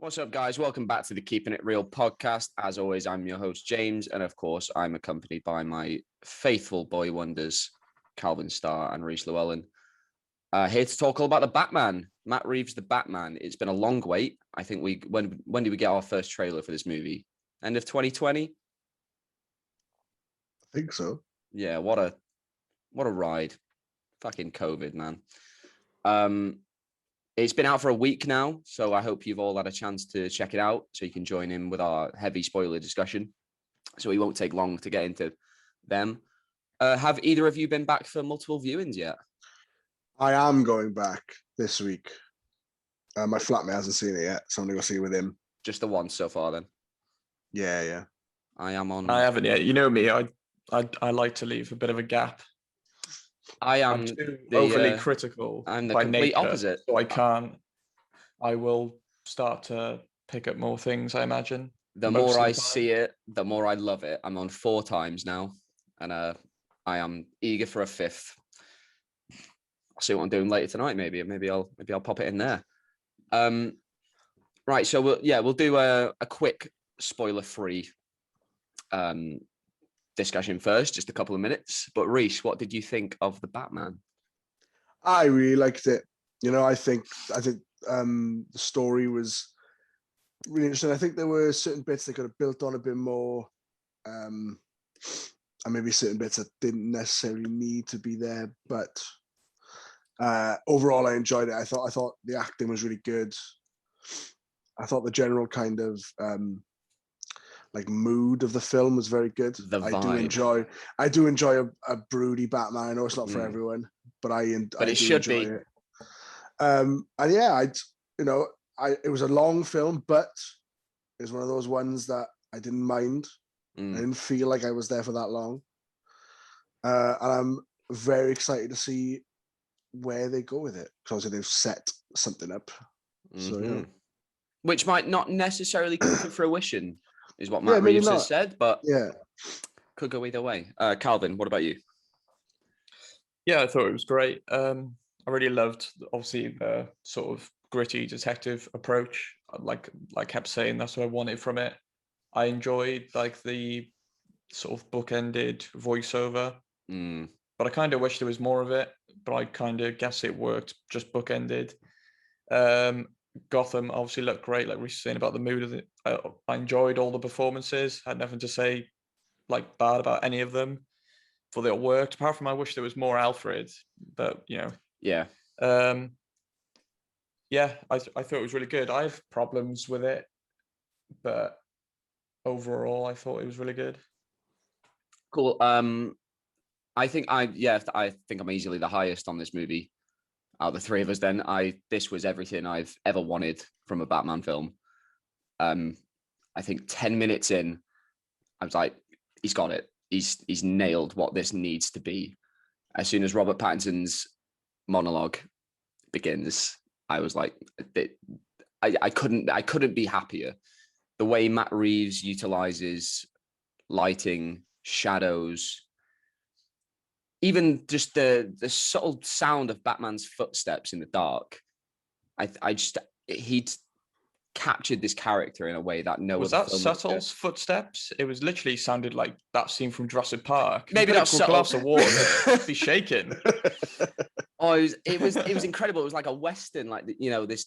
What's up, guys? Welcome back to the Keeping It Real podcast. As always, I'm your host, James, and of course, I'm accompanied by my faithful boy wonders, Calvin Starr and Reese Llewellyn. Here to talk all about the Batman, Matt Reeves The Batman. It's been a long wait. I think when did we get our first trailer for this movie? End of 2020? I think so. Yeah, what a ride. Fucking COVID, man. It's been out for a week now, so I hope you've all had a chance to check it out so you can join in with our heavy spoiler discussion. So we won't take long to get into them. Have either of you been back for multiple viewings yet? I am going back this week. My flatmate hasn't seen it yet, so I'm going to go see it with him. Just the one so far, then? Yeah. I haven't yet. You know me, I like to leave a bit of a gap. I'm too overly critical. I'm the by complete nature, opposite. So I will start to pick up more things, I imagine. The more I see it, the more I love it. I'm on 4 times now, and I am eager for a 5th. I'll see what I'm doing later tonight. Maybe I'll pop it in there. Right. So we'll do a quick spoiler-free discussion first, just a couple of minutes. But Reese, what did you think of the Batman? I really liked it. You know, I think the story was really interesting. I think there were certain bits that could have built on a bit more, and maybe certain bits that didn't necessarily need to be there. But overall, I enjoyed it. I thought the acting was really good. I thought the general kind of mood of the film was very good. I do enjoy a broody Batman. I know it's not for everyone, but it should be. It. And yeah, it was a long film, but it was one of those ones that I didn't mind. I didn't feel like I was there for that long. And I'm very excited to see where they go with it, because they've set something up. So yeah. Which might not necessarily come to fruition, is what Matt Reeves has said, but yeah, could go either way. Calvin, what about you? Yeah, I thought it was great. I really loved, obviously, the sort of gritty detective approach. Like I kept saying, that's what I wanted from it. I enjoyed the sort of bookended voiceover, but I kind of wish there was more of it. But I kind of guess it worked, just bookended. Gotham obviously looked great, like we were saying about the mood of it. I enjoyed all the performances. I had nothing to say bad about any of them. For they all worked. Apart from I wish there was more Alfred, but yeah. I thought it was really good. I have problems with it, but overall I thought it was really good. Cool. I think I'm easily the highest on this movie out of the 3 of us. Then this was everything I've ever wanted from a Batman film. I think 10 minutes in, I was like, he's got it. He's nailed what this needs to be. As soon as Robert Pattinson's monologue begins, I was like, I couldn't be happier. The way Matt Reeves utilizes lighting, shadows, even just the subtle sound of Batman's footsteps in the dark. He'd captured this character in a way that no was other that film subtle footsteps. It was literally sounded like that scene from Jurassic Park. Maybe not subtle. Glass of water, be shaking. It was incredible. It was like a western, this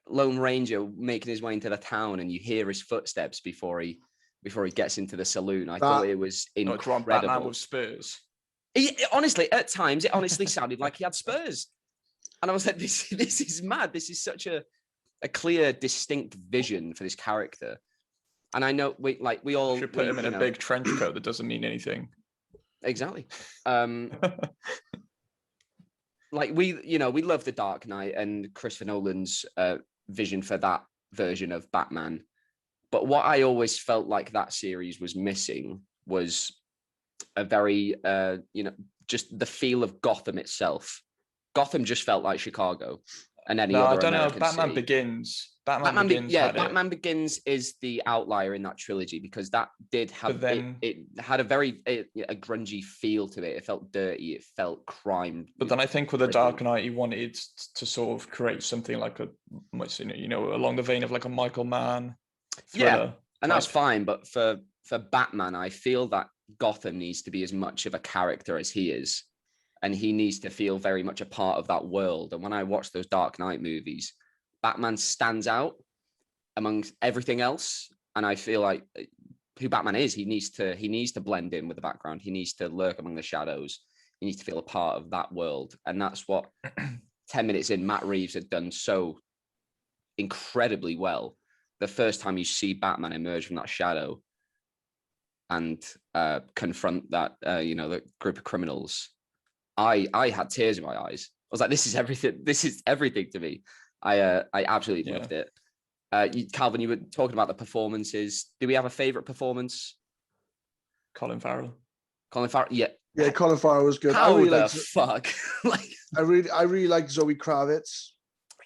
Lone Ranger making his way into the town, and you hear his footsteps before he gets into the saloon. I thought it was incredible. Batman with spurs. Honestly, at times, it honestly sounded like he had spurs. And I was like, this is mad. This is such a clear, distinct vision for this character. And I know we all should put him in a big trench coat that doesn't mean anything. Exactly. We love The Dark Knight and Christopher Nolan's vision for that version of Batman. But what I always felt like that series was missing was a very, just the feel of Gotham itself. Gotham just felt like Chicago. and any other American Batman city. Begins. Batman Begins is the outlier in that trilogy because that did have it had a very a grungy feel to it. It felt dirty. It felt crime. But then I think with The Dark Knight, he wanted to sort of create something like along the vein of like a Michael Mann thriller. Yeah, and that's fine. But for Batman, I feel that Gotham needs to be as much of a character as he is. And he needs to feel very much a part of that world. And when I watch those Dark Knight movies, Batman stands out amongst everything else. And I feel like who Batman is, he needs to blend in with the background. He needs to lurk among the shadows. He needs to feel a part of that world. And that's what 10 minutes in, Matt Reeves had done so incredibly well. The first time you see Batman emerge from that shadow and confront that, the group of criminals, I had tears in my eyes. I was like, this is everything. This is everything to me. I absolutely loved it. Calvin, you were talking about the performances. Do we have a favorite performance? Colin Farrell. Yeah. Yeah, Colin Farrell was good. How the fuck? I really like Zoe Kravitz.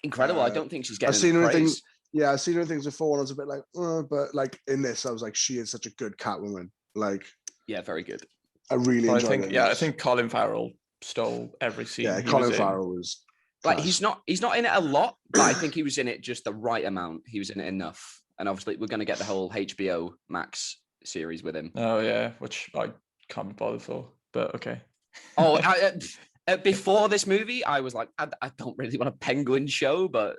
Incredible. I don't think she's getting I've seen her praise. I've seen her things before, and I was a bit like, but like in this, I was like, she is such a good Catwoman. Like, yeah, very good. I really enjoyed it. I think Colin Farrell stole every scene. Yeah, Colin Farrell was like he's not in it a lot, but I think he was in it just the right amount. He was in it enough, and obviously we're going to get the whole HBO Max series with him. Oh yeah, which I can't be bothered for, but okay. Oh, before this movie, I was like, I don't really want a Penguin show, but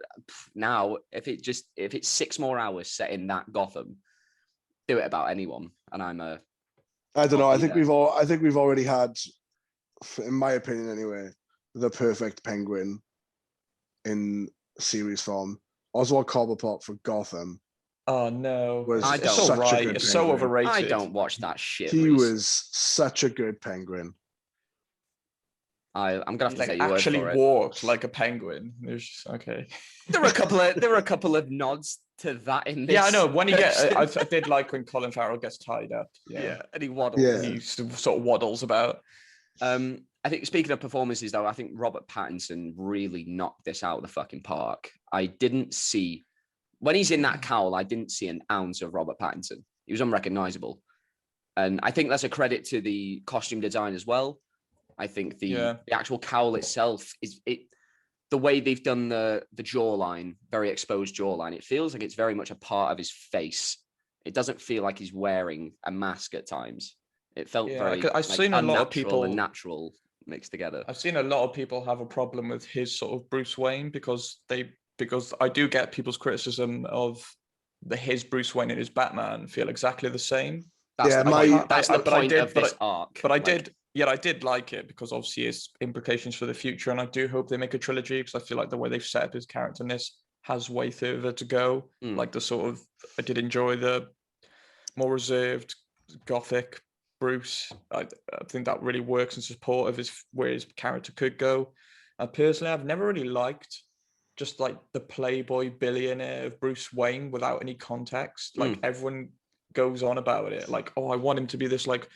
now if it's 6 more hours set in that Gotham, do it about anyone, and I don't know. I think we've already had, in my opinion anyway, the perfect Penguin in series form. Oswald Cobblepot for Gotham. Oh no, it's so overrated. I don't watch that shit. He was such a good Penguin. I'm gonna have to say you actually walked like a penguin. Okay. There were a couple of nods to that in this. Yeah, I know. When he I did like when Colin Farrell gets tied up. Yeah, and he waddles. Yeah. He sort of waddles about. I think speaking of performances, though, I think Robert Pattinson really knocked this out of the fucking park. I didn't see when he's in that cowl. I didn't see an ounce of Robert Pattinson. He was unrecognizable, and I think that's a credit to the costume design as well. I think the actual cowl itself is the way they've done the jawline, very exposed jawline. It feels like it's very much a part of his face. It doesn't feel like he's wearing a mask at times. It felt very I've seen a lot of people and natural mixed together. I've seen a lot of people have a problem with his sort of Bruce Wayne because I do get people's criticism of his Bruce Wayne and his Batman feel exactly the same. That's the point of this arc. But I did like it because obviously it's implications for the future, and I do hope they make a trilogy because I feel like the way they've set up his character in this has way further to go. Like I did enjoy the more reserved gothic Bruce. I think that really works in support of where his character could go. Personally, I've never really liked just like the playboy billionaire of Bruce Wayne without any context. Like everyone goes on about it. Like, oh, I want him to be this like,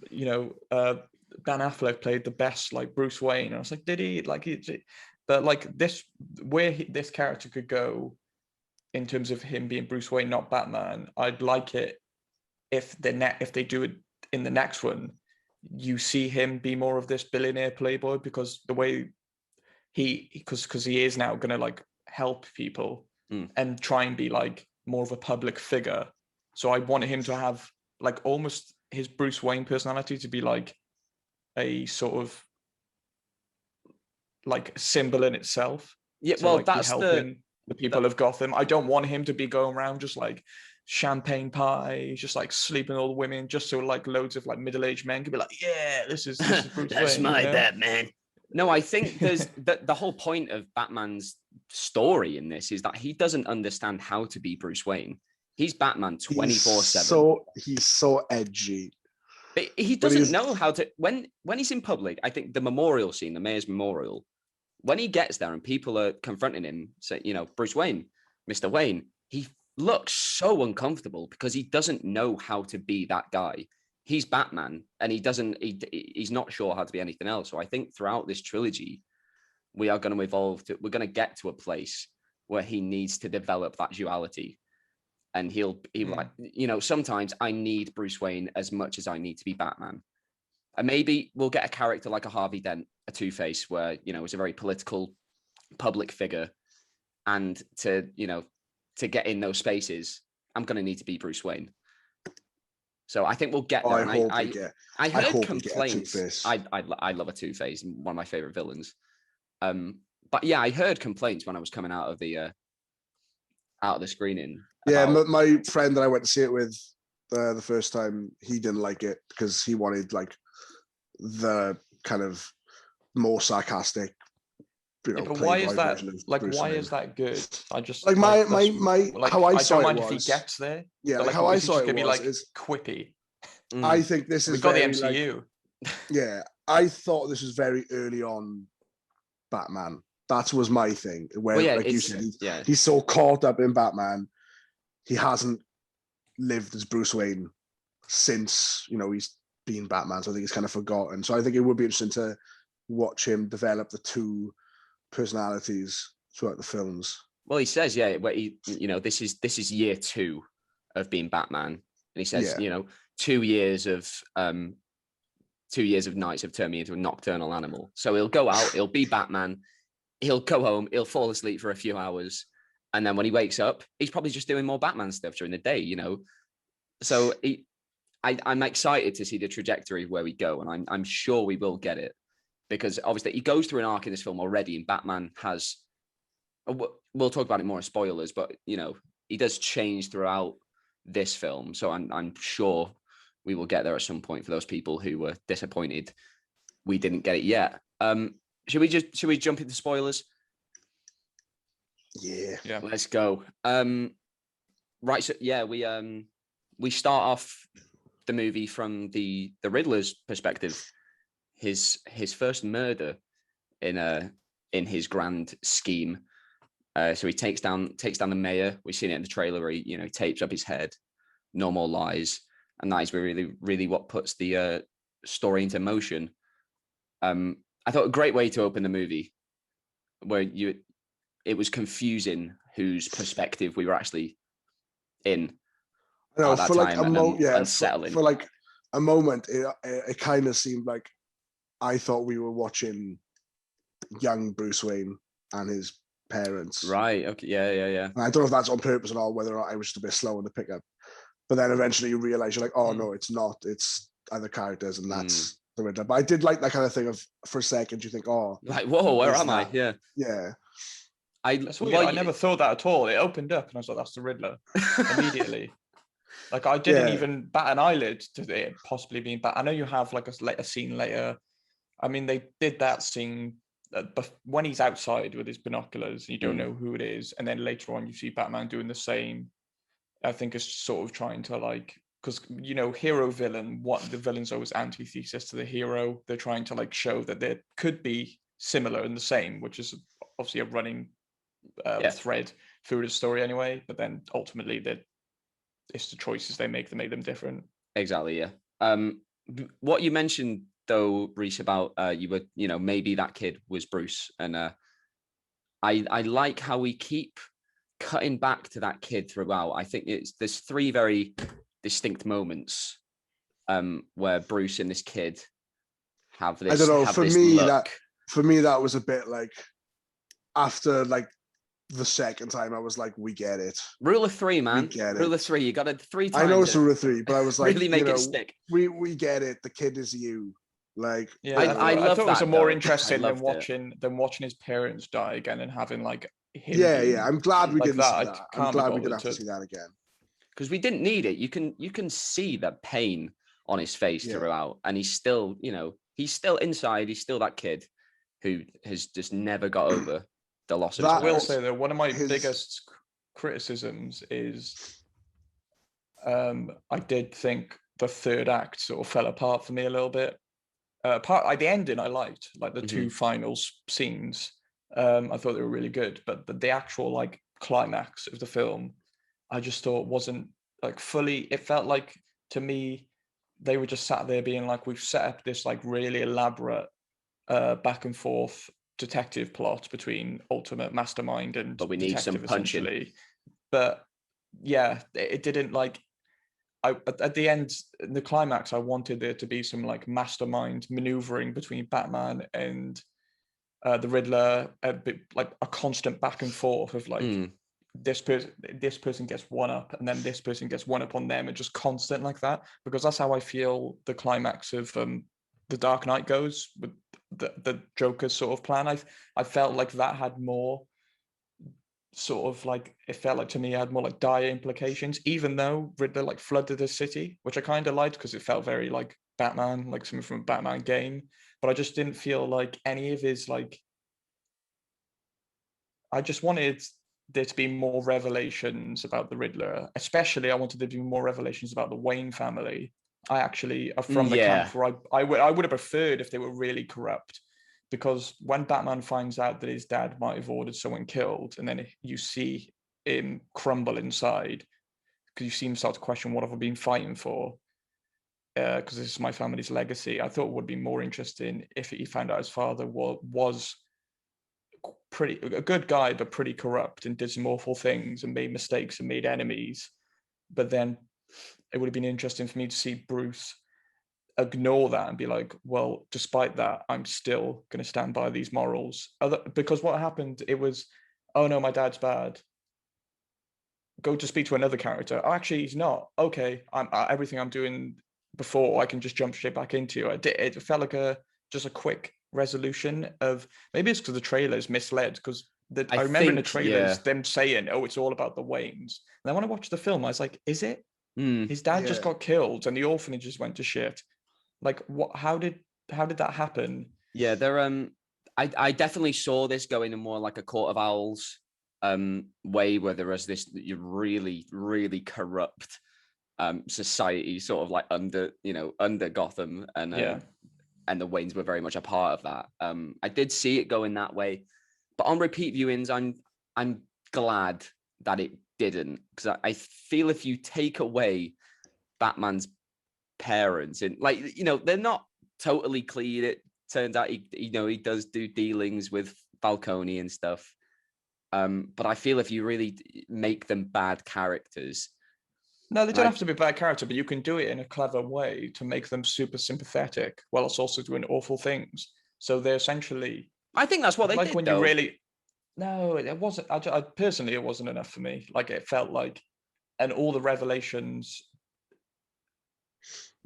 Ben Affleck played the best like Bruce Wayne. And I was like, did he? But like this, this character could go in terms of him being Bruce Wayne, not Batman. I'd like it if they do it in the next one, you see him be more of this billionaire playboy because the way because he is now going to like help people and try and be like more of a public figure. So I wanted him to have like almost his Bruce Wayne personality to be like a sort of like symbol in itself. Yeah, to, well, like, that's the people of Gotham. I don't want him to be going around just like champagne pie, just like sleeping with all the women, just so like loads of like middle-aged men can be like, yeah, this is Bruce that's Wayne, my Batman. No, I think there's the whole point of Batman's story in this is that he doesn't understand how to be Bruce Wayne. He's Batman 24/7. He's so edgy. But he doesn't know how to when he's in public. I think the memorial scene, the mayor's memorial, when he gets there and people are confronting him, say, Bruce Wayne, Mr. Wayne, he looks so uncomfortable because he doesn't know how to be that guy. He's Batman and he's not sure how to be anything else. So I think throughout this trilogy, we are going to evolve to, we're going to get to a place where he needs to develop that duality. And he'll like, sometimes I need Bruce Wayne as much as I need to be Batman. And maybe we'll get a character like a Harvey Dent, a Two-Face, where, is a very political public figure. And to get in those spaces, I'm going to need to be Bruce Wayne. So I think we'll get there. I heard complaints. I love a Two-Face, one of my favorite villains. But yeah, I heard complaints when I was coming out of the screening. Yeah, my friend that I went to see it with the first time, he didn't like it because he wanted like the kind of more sarcastic. But why is that? Like, why is that good? I just like my how I saw it was. I don't mind if he gets there. Yeah, like how I saw it was like quippy. I think this is. We got the MCU. Yeah, I thought this was very early on Batman. That was my thing. Where, like you said, he's so caught up in Batman, he hasn't lived as Bruce Wayne since he's been Batman. So I think he's kind of forgotten. So I think it would be interesting to watch him develop the two personalities throughout the films. Well, he says, where this is year 2 of being Batman, and he says, 2 years of 2 years of nights have turned me into a nocturnal animal. So he'll go out, he'll be Batman, he'll go home, he'll fall asleep for a few hours, and then when he wakes up, he's probably just doing more Batman stuff during the day, So I'm excited to see the trajectory where we go, and I'm sure we will get it, because obviously he goes through an arc in this film already, and Batman has. We'll talk about it more as spoilers, but he does change throughout this film, so I'm sure we will get there at some point for those people who were disappointed we didn't get it yet. Should we jump into spoilers? Yeah. Let's go. Right. So we start off the movie from the Riddler's perspective. His first murder in his grand scheme. So he takes down the mayor. We've seen it in the trailer where he tapes up his head. No more lies, and that is really, really what puts the story into motion. I thought a great way to open the movie, where it was confusing whose perspective we were actually in. No, for like unsettling. For like a moment, it kind of seemed like I thought we were watching young Bruce Wayne and his parents. Right. Okay. Yeah. And I don't know if that's on purpose at all, whether or not I was just a bit slow in the pickup. But then eventually you realize you're like, oh no, it's not. It's other characters, and that's the Riddler. But I did like that kind of thing of, for a second, you think, oh, like, whoa, where am I? Yeah. Yeah. I never thought that at all. It opened up and I was like, that's the Riddler immediately. Like, I didn't even bat an eyelid to it possibly being I know you have like a scene later. I mean, they did that scene when he's outside with his binoculars and you don't know who it is, and then later on you see Batman doing the same. I think it's sort of trying to like, because hero villain, what the villain's always antithesis to the hero. They're trying to like show that they could be similar and the same, which is obviously a running thread through the story anyway. But then ultimately it's the choices they make that make them different. Exactly. Yeah. What you mentioned though, Reese, about you were maybe that kid was Bruce, and I like how we keep cutting back to that kid throughout. I think there's 3 very distinct moments where Bruce and this kid have this. I don't know. For me, that was a bit like after like the second time, I was like, we get it. Rule of 3, man. Rule of 3. You got it 3 times. I know it's rule of 3, but I was like, really make it stick. We get it. The kid is you. Like, yeah, I thought it was more interesting than watching his parents die again and having like him. Yeah. I'm glad we didn't see that. I'm glad we didn't have to see that again. Because we didn't need it. You can see the pain on his face throughout, and he's still, he's still inside. He's still that kid who has just never got over the loss of his parents. I will say that one of my biggest criticisms is, I did think the third act sort of fell apart for me a little bit. The ending I liked, like the 2 final scenes. I thought they were really good, but the actual like climax of the film, I just thought wasn't like fully. It felt like to me they were just sat there being like, we've set up this like really elaborate back and forth detective plot between ultimate mastermind and but we need some punching. Essentially. But yeah, it didn't like. At the end, in the climax, I wanted there to be some like mastermind maneuvering between Batman and the Riddler, a bit like a constant back and forth of like this person gets one up, and then this person gets one up on them, and just constant like that. Because that's how I feel the climax of the Dark Knight goes with the Joker's sort of plan. I felt like that had more sort of like, it felt like to me it had more like dire implications, even though Riddler like flooded the city, which I kind of liked because it felt very like Batman, like something from a Batman game. But I just didn't feel like any of his like, I just wanted there to be more revelations about the Riddler. Especially I wanted there to be more revelations about the Wayne family. I actually are from the camp where I would have preferred if they were really corrupt. Because when Batman finds out that his dad might have ordered someone killed, and then you see him crumble inside, because you see him start to question, what have I been fighting for? Because this is my family's legacy. I thought it would be more interesting if he found out his father was a good guy, but pretty corrupt, and did some awful things and made mistakes and made enemies. But then it would have been interesting for me to see Bruce ignore that and be like, well, despite that, I'm still going to stand by these morals. Because what happened, it was, oh no, my dad's bad. Go to speak to another character. Oh, actually, he's not. Okay, everything I'm doing before, I can just jump straight back into. It felt like just a quick resolution of, maybe it's because the trailer's misled, because I remember in the trailers them saying, oh, it's all about the Waynes. And then when I watched the film, I was like, is it? His dad just got killed and the orphanage just went to shit. Like, what? How did that happen? Yeah, I definitely saw this going in more like a Court of Owls way, where there was this really, really corrupt society, sort of like under Gotham, and the Waynes were very much a part of that. I did see it going that way, but on repeat viewings, I'm glad that it didn't, because I feel if you take away Batman's parents, and they're not totally clean. It turns out he does do dealings with Falcone and stuff, but I feel if you really make them bad characters, no, they don't have to be a bad character, but you can do it in a clever way to make them super sympathetic while it's also doing awful things. So they're essentially, I think that's what they like did, when though. You really, no, it wasn't. I personally, it wasn't enough for me. Like, it felt like, and all the revelations,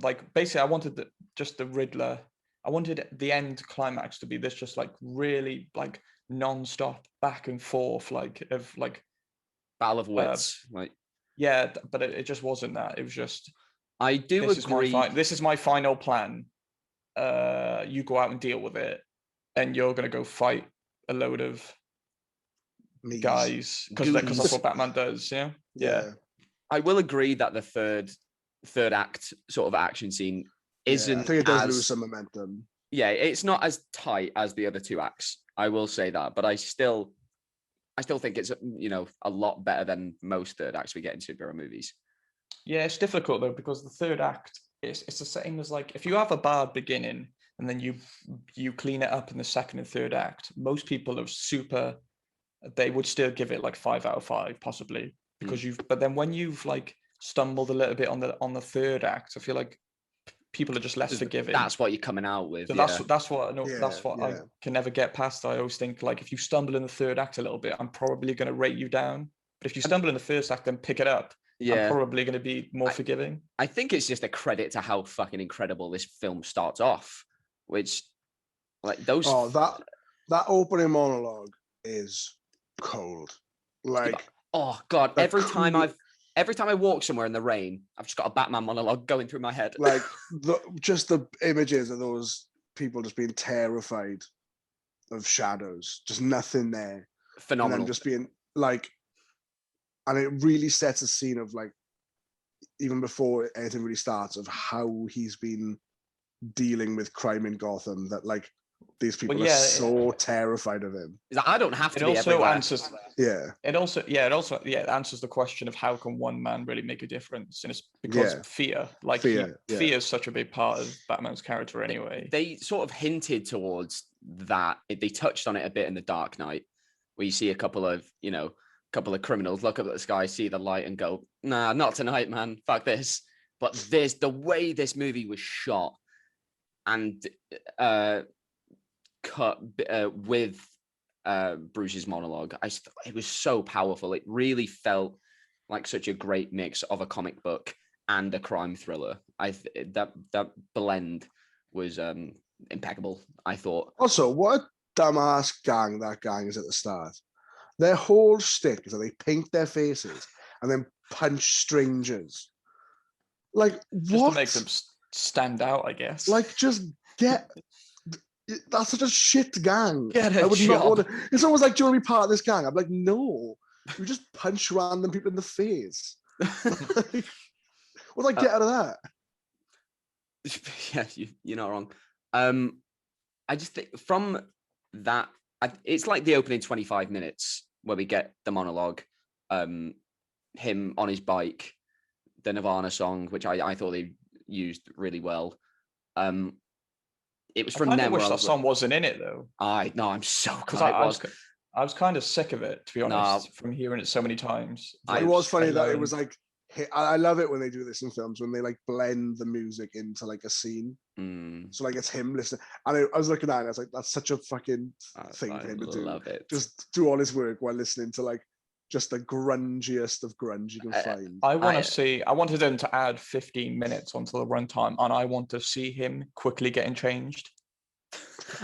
like, basically I wanted just the Riddler. I wanted the end climax to be this just like really like non-stop back and forth, like of like battle of wits, yeah, but it just wasn't that. It was just, I do agree. This is my final plan. You go out and deal with it, and you're gonna go fight a load of guys, because that's what Batman does. Yeah. I will agree that the third act sort of action scene isn't. I think it does lose some momentum. Yeah, it's not as tight as the other two acts. I will say that, but I still think it's a lot better than most third acts we get in superhero movies. Yeah, it's difficult though, because the third act it's the same as, like, if you have a bad beginning and then you clean it up in the second and third act, most people are they would still give it like 5 out of 5 possibly, because but then when you've like stumbled a little bit on the third act, I feel like people are just less forgiving. That's what you're coming out with. So that's what I can never get past. I always think, like, if you stumble in the third act a little bit, I'm probably going to rate you down. But if you stumble in the first act and pick it up, I'm probably going to be more forgiving. I think it's just a credit to how fucking incredible this film starts off, which, like, those. Oh, that opening monologue is cold. Like, oh god, every time I walk somewhere in the rain, I've just got a Batman monologue going through my head. Like, just the images of those people just being terrified of shadows, just nothing there. Phenomenal. And then just being like, and it really sets a scene of, like, even before anything really starts, of how he's been dealing with crime in Gotham, that, like, these people are so terrified of him. I don't have to be everywhere. Answers, it also answers the question of how can one man really make a difference, and it's because fear. Like fear is such a big part of Batman's character anyway. They sort of hinted towards that. They touched on it a bit in The Dark Knight, where you see a couple of criminals look up at the sky, see the light, and go, "Nah, not tonight, man. Fuck this." But the way this movie was shot and cut with Bruce's monologue, it was so powerful. It really felt like such a great mix of a comic book and a crime thriller. That blend was impeccable, I thought. Also, what a dumbass gang that gang is at the start. Their whole shtick is that they paint their faces and then punch strangers. Like, just what? To make them stand out, I guess. Like, just get... That's such a shit gang. Get a job. It's almost like, do you want to be part of this gang? I'm like, no. You just punch random people in the face. Like, what do I get out of that? Yeah, you're not wrong. I just think from that, it's like the opening 25 minutes where we get the monologue, him on his bike, the Nirvana song, which I thought they used really well. It was from them. I wish that song wasn't in it though. I'm so glad I was kind of sick of it, to be honest, from hearing it so many times. It was funny that it was like, I love it when they do this in films, when they like blend the music into like a scene. So like it's him listening, and I was looking at it and I was like, that's such a fucking thing for him to do. Love it. Just do all his work while listening to like just the grungiest of grunge you can find. I wanted them to add 15 minutes onto the runtime, and I want to see him quickly getting changed.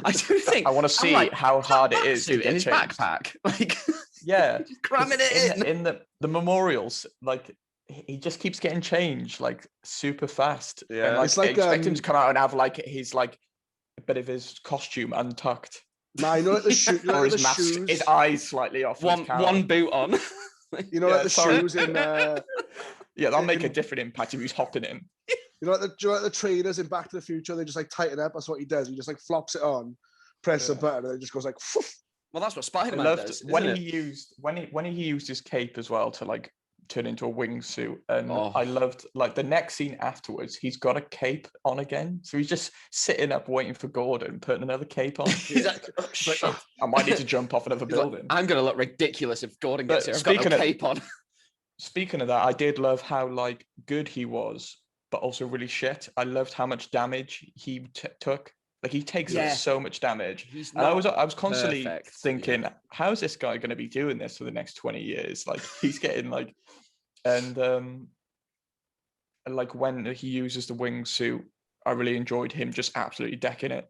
I do think I want to see how hard it is to get in his changed. backpack. Like, just cramming it in the memorials. Like, he just keeps getting changed like super fast. Yeah, and, like, it's like expect him to come out and have like his like a bit of his costume untucked. No, you know, like the shoes, or his mask, shoes. His eyes slightly off. One boot on. You know, like the shoes in. Yeah, that'll make a different impact if he's hopping in. You know, like the trainers in Back to the Future, they just like tighten up. That's what he does. He just like flops it on, press a button, and it just goes like. Whoosh. Well, that's what Spider-Man does. When he used his cape as well to like turn into a wingsuit, and I loved like the next scene afterwards. He's got a cape on again, so he's just sitting up waiting for Gordon, putting another cape on. He's like, I might need to jump off another building. Like, I'm gonna look ridiculous if Gordon gets here. I've got no cape on. Speaking of that, I did love how like good he was, but also really shit. I loved how much damage he took. Like, he takes so much damage. And I was constantly thinking, how is this guy going to be doing this for the next 20 years? Like, he's getting like, and like when he uses the wingsuit, I really enjoyed him just absolutely decking it.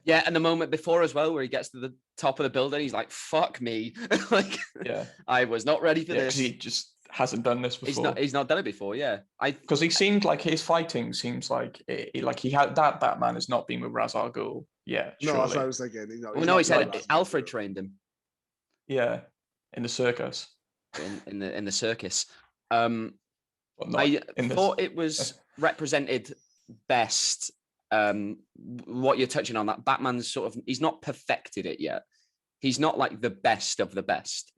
Yeah, and the moment before as well, where he gets to the top of the building, he's like, "Fuck me!" Like, I was not ready for this. He just hasn't done this before. He's not done it before. Yeah, because he seemed like his fighting seems like he had that Batman has not been with Ra's al Ghul. Yeah, no, that's what I was thinking. He said Alfred trained him. Yeah, in the circus. In the circus. I thought it was represented best. What you're touching on, that Batman's sort of, he's not perfected it yet. He's not like the best of the best.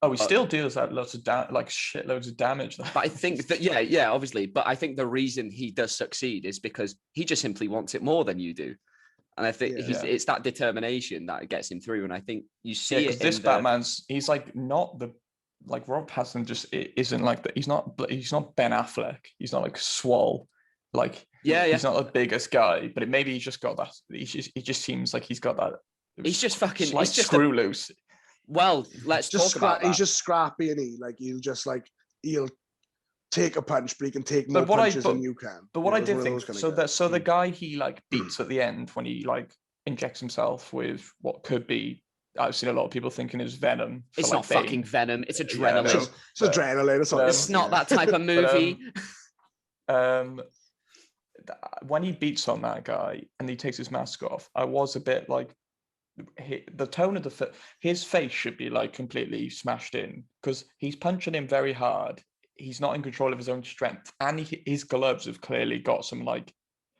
Oh, he still deals that lots of shitloads of damage. But I think that yeah, obviously. But I think the reason he does succeed is because he just simply wants it more than you do. And I think it's that determination that gets him through. And I think you see it. This Batman's, he's like not the, like Rob Pattinson just isn't like that. He's not Ben Affleck. He's not like swole. Like he's not the biggest guy, but maybe he's just got that. He just seems like he's got that. He's just fucking. Like, he's just screw loose. Well, let's talk about that. He's just scrappy, and he'll take a punch, but he can take more punches than you can. But what I did think, so the guy he like beats at the end when he like injects himself with what could be, I've seen a lot of people thinking is venom. It's not fucking venom. It's adrenaline. It's adrenaline. It's not that type of movie. When he beats on that guy and he takes his mask off, I was a bit like, the tone of his face should be like completely smashed in, because he's punching him very hard. He's not in control of his own strength, and his gloves have clearly got some like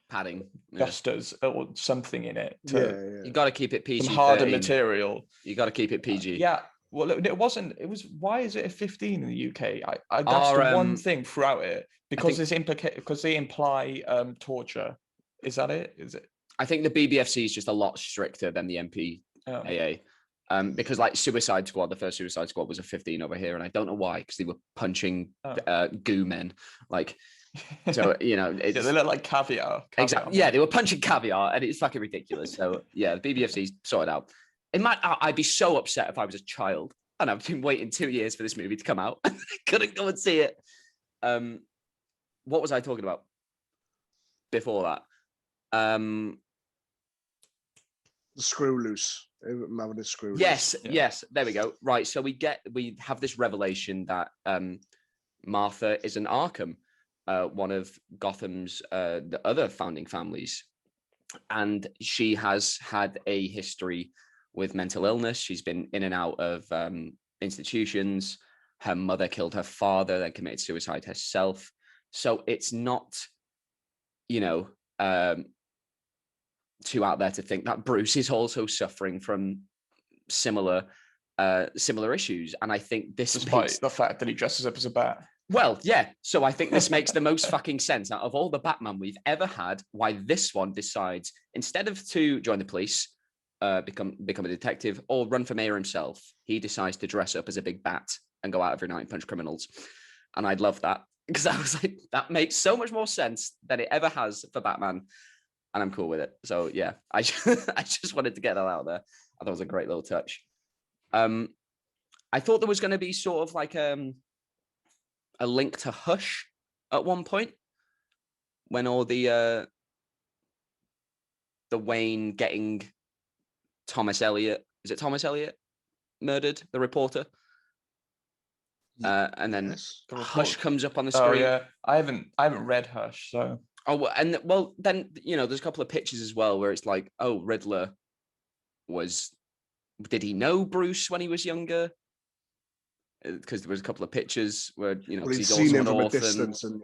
padding, dusters or something in it. You got to keep it PG. Some harder material. You got to keep it PG. Yeah. Well, it wasn't. It was. Why is it a 15 in the UK? That's the one thing throughout it, because because they imply torture. Is that it? Is it? I think the BBFC is just a lot stricter than the MPAA. Because like Suicide Squad, the first Suicide Squad was a 15 over here, and I don't know why, because they were punching goo men. Like, so you know, they look like caviar. Exactly. Yeah, they were punching caviar, and it's fucking ridiculous. So yeah, the BBFC's sorted out. I'd be so upset if I was a child and I've been waiting 2 years for this movie to come out. I couldn't go and see it. What was I talking about before that? The screw loose. Yes, there we go. Right, so we have this revelation that Martha is an Arkham, one of Gotham's the other founding families, and she has had a history with mental illness. She's been in and out of institutions. Her mother killed her father, then committed suicide herself. So it's not, too out there to think that Bruce is also suffering from similar issues. And I think this, despite the fact that he dresses up as a bat. Well, yeah. So I think this makes the most fucking sense out of all the Batman we've ever had. Why this one decides, instead of to join the police, become a detective, or run for mayor himself, he decides to dress up as a big bat and go out every night and punch criminals. And I'd love that, because I was like, that makes so much more sense than it ever has for Batman, and I'm cool with it. So yeah, I just wanted to get that out there. I thought it was a great little touch. I thought there was going to be sort of like a link to Hush at one point, when all the Wayne getting Thomas Elliot, is it Thomas Elliot murdered, the reporter? And then Hush comes up on the screen. Oh yeah, I haven't read Hush, so. Oh, and then there's a couple of pictures as well where it's like, oh, Riddler did he know Bruce when he was younger? Because there was a couple of pictures where he's seen him from a distance, and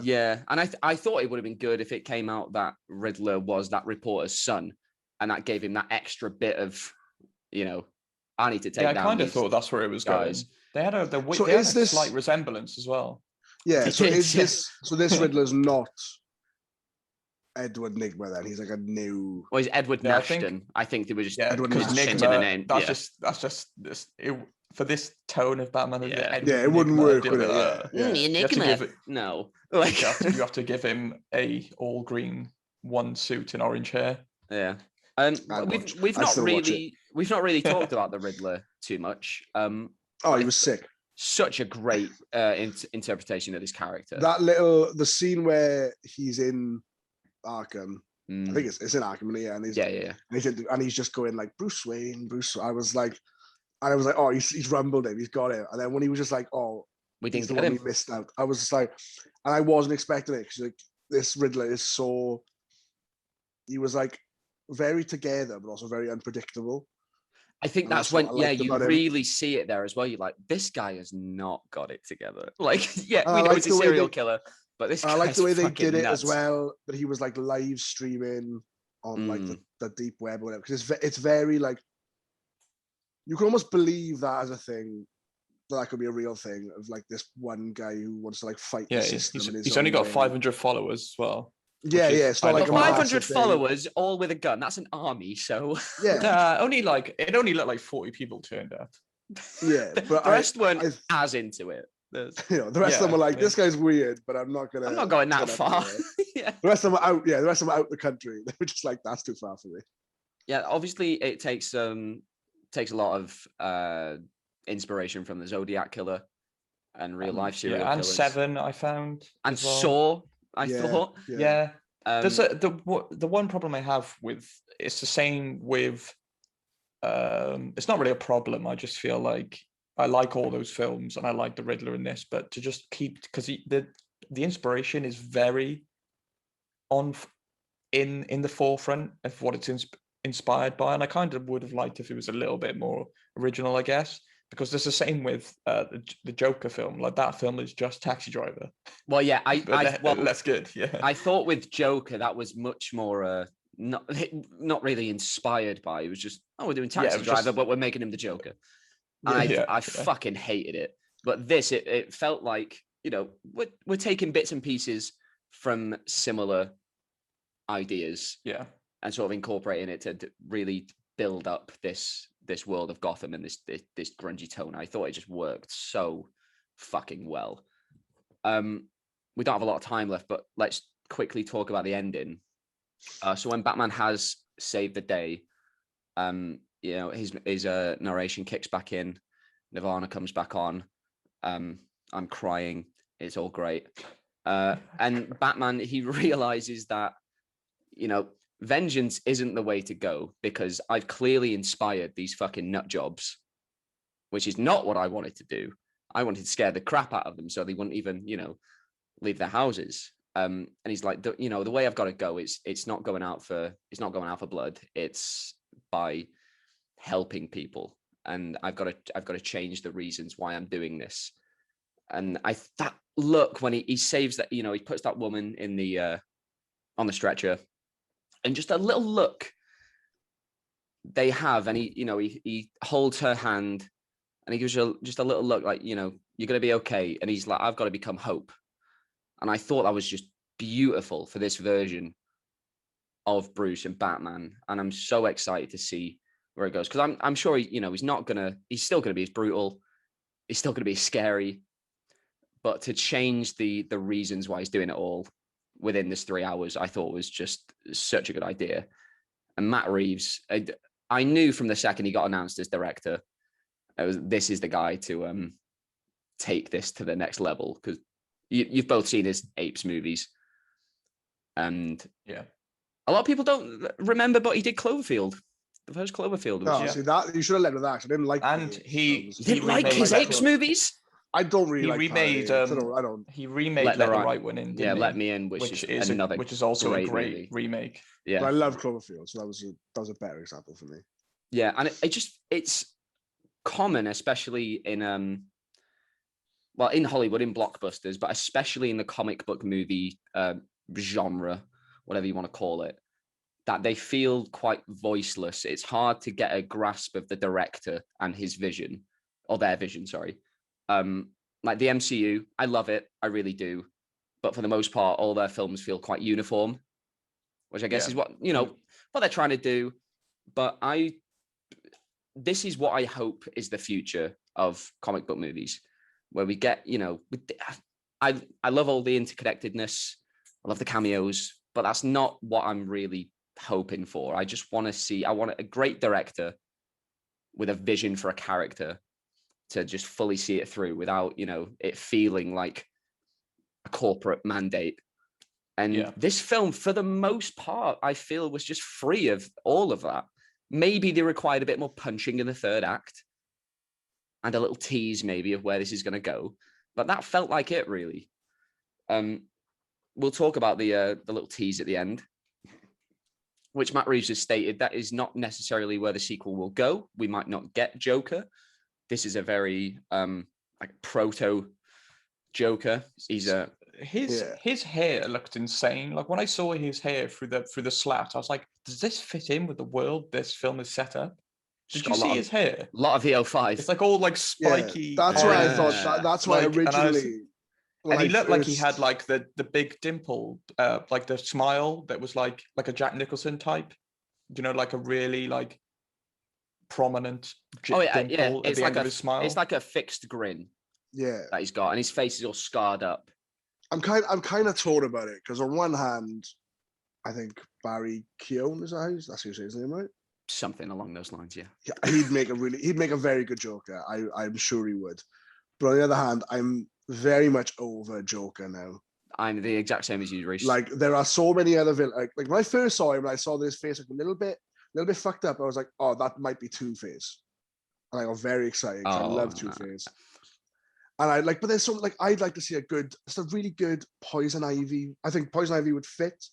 and I thought it would have been good if it came out that Riddler was that reporter's son, and that gave him that extra bit of, I need to take down. I kind of thought that's where it was going. They had a slight resemblance as well. Yeah. So this Riddler's not Edward Nigma then? He's like a new. Well, he's Edward Nashton. I think they were just Edward Nashton. The name. That's just this. For this tone of Batman, it wouldn't work with it. No, you have to give him a all green one suit and orange hair. Yeah, and we've not really talked about the Riddler too much. He was sick. Such a great interpretation of this character. The scene where he's in Arkham. I think it's in Arkham, and he's just going like Bruce Wayne. I was like, oh, he's rumbled him, he's got him. And then when he was just like, oh, we didn't get him, we missed out. I was just like, and I wasn't expecting it, because like this Riddler is so. He was like very together, but also very unpredictable. I think that's when, you really see it there as well. You're like, this guy has not got it together. Like, we know he's a serial killer, but this. I like the way they did it nuts. as well. That he was like live streaming on like the deep web or whatever. Because it's very like, you can almost believe that as a thing. That could be a real thing of like this one guy who wants to like fight the system. He's only got 500 followers as well. Yeah, it's not like 500 followers, all with a gun. That's an army. So it only looked like 40 people turned up. Yeah, but the rest weren't as into it. The rest of them were like, this guy's weird, but I'm not going that far. The rest of them were out. Yeah, the rest of them were out the country. They were just like, that's too far for me. Yeah, obviously it takes a lot of inspiration from the Zodiac killer and real life serial killers. And Seven, I found, and Saw. I thought, there's the one problem I have with it's the same with. It's not really a problem. I just feel like I like all those films and I like the Riddler in this, but to just keep, because the inspiration is very in the forefront of what it's inspired by, and I kind of would have liked if it was a little bit more original, I guess. because there's the same with the Joker film. Like that film is just Taxi Driver. Well, yeah, that's good. Yeah, I thought with Joker that was much more not really inspired by. It was just, oh, we're doing Taxi Driver, but we're making him the Joker. And I fucking hated it. But this, it felt like, you know, we're taking bits and pieces from similar ideas, and sort of incorporating it to really build up this world of Gotham and this grungy tone. I thought it just worked so fucking well. We don't have a lot of time left, but let's quickly talk about the ending. So when Batman has saved the day, you know, his narration kicks back in, Nirvana comes back on. I'm crying. It's all great. And Batman, he realizes that, you know, vengeance isn't the way to go, because I've clearly inspired these fucking nut jobs, which is not what I wanted to do. I wanted to scare the crap out of them so they wouldn't even, you know, leave their houses. And he's like, you know, the way I've got to go is it's not going out for blood. It's by helping people, and I've got to change the reasons why I'm doing this. And that look when he saves that, you know, he puts that woman in the on the stretcher, and just a little look they have, and he holds her hand, and he gives her just a little look like, you know, you're going to be okay. And he's like, I've got to become hope. And I thought that was just beautiful for this version of Bruce and Batman. And I'm so excited to see where it goes, because I'm sure he's still gonna be as brutal, he's still gonna be scary, but to change the reasons why he's doing it all within this 3 hours, I thought was just such a good idea. And Matt Reeves, I knew from the second he got announced as director, this is the guy to take this to the next level, because you've both seen his Apes movies, and a lot of people don't remember, but he did Cloverfield. The first Cloverfield. See that you should have led with that. I didn't like. And he didn't like his Apes movies. I don't really like. Remade. I don't. He remade Let the Right One In. Let Me In, which is also a great remake. Yeah, but I love Cloverfield, so that was a better example for me. Yeah, and it's common, especially in in Hollywood, in blockbusters, but especially in the comic book movie genre, whatever you want to call it, that they feel quite voiceless. It's hard to get a grasp of the director and his vision, or their vision, sorry. Like the MCU, I love it, I really do. But for the most part, all their films feel quite uniform, which I guess is what, you know, what they're trying to do. But this is what I hope is the future of comic book movies, where we get, you know, I love all the interconnectedness, I love the cameos, but that's not what I'm really hoping for. I just want to I want a great director with a vision for a character to just fully see it through without, you know, it feeling like a corporate mandate. And this film, for the most part, I feel was just free of all of that. Maybe they required a bit more punching in the third act and a little tease maybe of where this is going to go, but that felt like it really. We'll talk about the little tease at the end, which Matt Reeves has stated that is not necessarily where the sequel will go. We might not get Joker. This is a very like proto Joker. His hair looked insane. Like when I saw his hair through the slat, I was like, does this fit in with the world this film is set up? Did you see his hair? A lot of VO5. It's like all like spiky. Yeah, that's why I thought. That's why originally. And he looked like he had like the big dimple, like the smile that was like a Jack Nicholson type, you know, like a really like prominent dimple at the end of his smile. It's like a fixed grin. Yeah, that he's got, and his face is all scarred up. I'm kind of torn about it, because on one hand, I think Barry Keoghan, that's who you say his name, right? Something along those lines, yeah. He'd make a very good Joker. I'm sure he would. But on the other hand, I'm very much over Joker now. I'm the exact same as you, Reece. Like there are so many other villains. Like when I first saw him, I saw this face like a little bit fucked up. I was like, oh, that might be Two-Face, and I got very excited because I love Two-Face. And but there's something like I'd like to see a really good Poison Ivy. I think Poison Ivy would fit.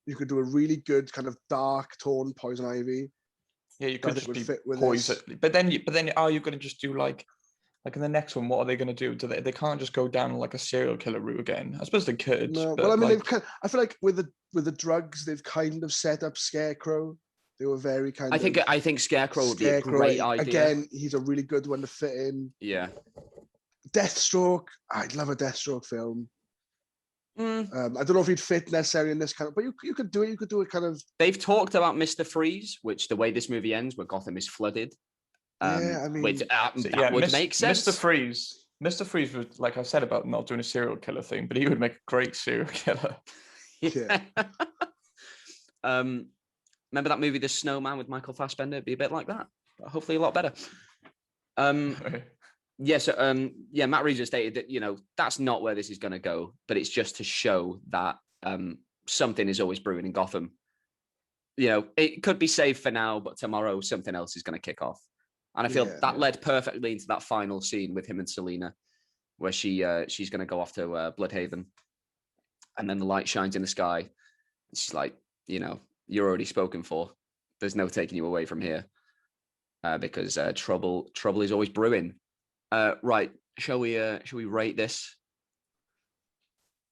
You could do a really good kind of dark tone Poison Ivy. Yeah, you could just be poison. But then are you going to just do like in the next one? What are they going to do? They can't just go down like a serial killer route again. I suppose they could. No, well, I mean, I feel like with the drugs, they've kind of set up Scarecrow. They were very kind of. I think Scarecrow would be a great idea. Again, he's a really good one to fit in. Yeah. Deathstroke. I'd love a Deathstroke film. I don't know if he'd fit necessarily in this kind of, but you could do it. You could do it kind of. They've talked about Mr. Freeze, which the way this movie ends, where Gotham is flooded. Yeah, I mean, that would make sense. Mr. Freeze would, like I said about not doing a serial killer thing, but he would make a great serial killer. Yeah. Remember that movie, The Snowman, with Michael Fassbender? It'd be a bit like that, but hopefully a lot better. Matt Reeves has stated that, that's not where this is going to go, but it's just to show that something is always brewing in Gotham. It could be safe for now, but tomorrow something else is going to kick off. And I feel that led perfectly into that final scene with him and Selena, where she's going to go off to Bloodhaven. And then the light shines in the sky. And she's like, you're already spoken for. There's no taking you away from here, because trouble is always brewing. Right. Shall we rate this?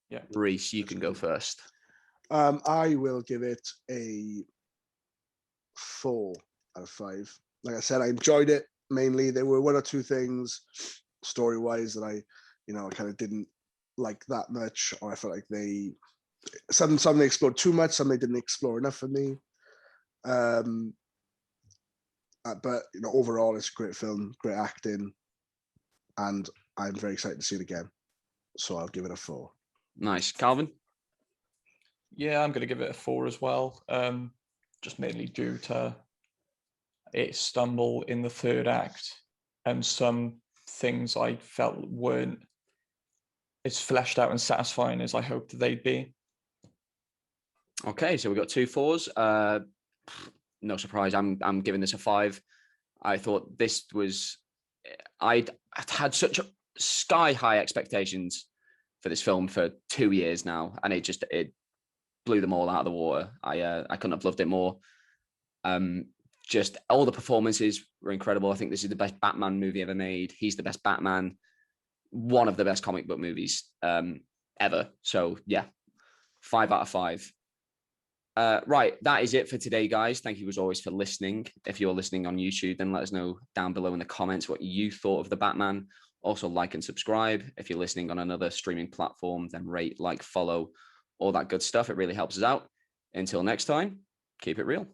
Yeah. Reese, you can go first. I will give it a 4 out of 5. Like I said, I enjoyed it. Mainly, there were one or two things story-wise that I kind of didn't like that much, or I felt like some they explored too much, some they didn't explore enough for me. But overall, it's a great film, great acting, and I'm very excited to see it again. So I'll give it a 4. Nice, Calvin. Yeah, I'm going to give it a 4 as well. Just mainly due to it stumble in the third act, and some things I felt weren't as fleshed out and satisfying as I hoped they'd be. Okay, so we've got 2 4s. No surprise, I'm giving this a 5. I thought this was, I'd had such sky high expectations for this film for 2 years now, and it blew them all out of the water. I couldn't have loved it more. Just all the performances were incredible. I think this is the best Batman movie ever made. He's the best Batman. One of the best comic book movies ever. So yeah, 5 out of 5. Right, that is it for today, guys. Thank you as always for listening. If you're listening on YouTube, then let us know down below in the comments what you thought of The Batman. Also, like and subscribe. If you're listening on another streaming platform, then rate, like, follow, all that good stuff. It really helps us out. Until next time, keep it real.